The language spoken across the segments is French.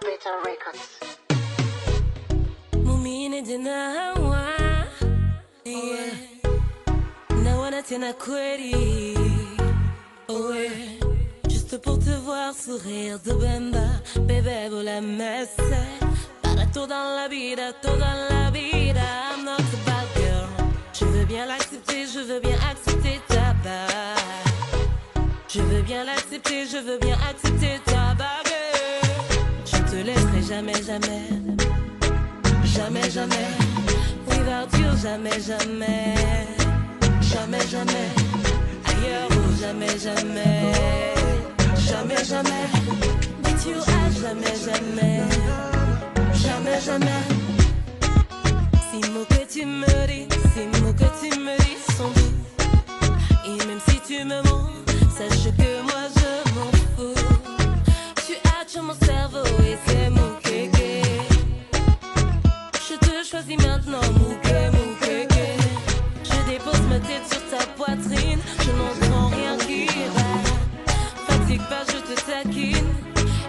Better Records. Mumine jinawa, yeah. Nawana tena kweli, oh yeah. Juste pour te voir sourire de bamba, bébé vaut la messe. Para toda la vida, toda la vida. I'm not a bad girl. Je veux bien l'accepter, je veux bien accepter ta bague. Je veux bien l'accepter, je veux bien accepter ta bague. Je te laisserai jamais, jamais. Jamais, jamais. Without you, jamais, jamais. Jamais, jamais. Ailleurs, oh, jamais, jamais. Jamais, jamais. With you, à jamais, jamais. Jamais, jamais. Ces mots que tu me dis, ces mots que tu me dis sont doux. Et même si tu me mens, sache que moi je m'en fous. Tu as tué mon cerveau et c'est mon kéké. Je te choisis maintenant, mouké, mouké. Je dépose ma tête sur ta poitrine. Je n'entends rien qui va. Fatigue pas, je te taquine.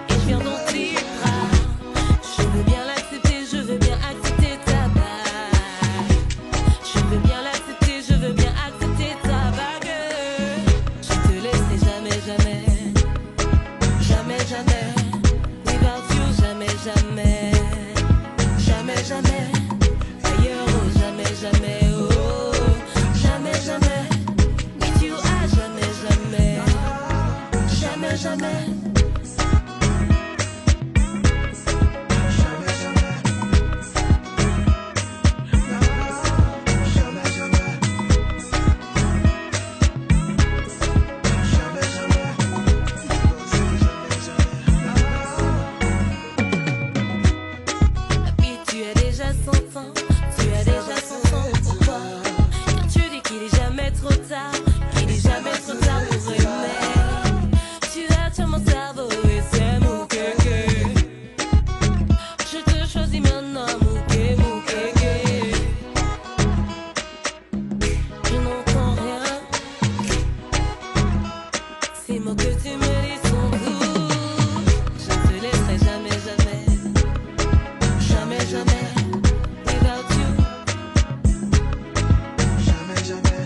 Et je viens dans tes bras. Je veux bien l'accepter, je veux bien accepter ta bague. Je veux bien l'accepter, je veux bien accepter ta bague. Je te laisserai jamais, jamais. Jamais, jamais. Without you, jamais, jamais. Jamais, jamais. Ailleurs, oh, jamais, jamais. Oh, jamais, jamais. With you, ah, jamais, jamais. Jamais, jamais. Tu as déjà 100 ans, tu as déjà 100 ans pour toi. Car tu dis qu'il est jamais trop tard, qu'il est jamais trop tard pour aimer. Tu as tué mon cerveau et c'est mon kéké. Je te choisis maintenant, mouké, mouké. Je n'entends rien. Ces mots que tu me dis sont doux. Je ne te laisserai jamais, jamais. Jamais, jamais, without you. Jamais, jamais.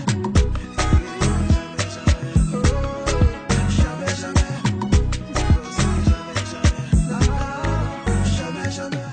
Jamais, jamais. Jamais, jamais.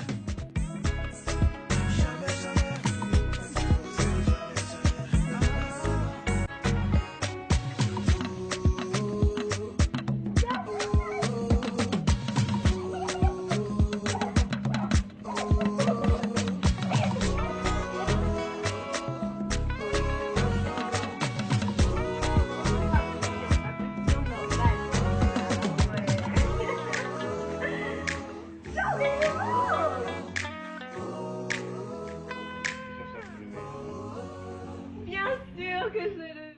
Bien sûr que je le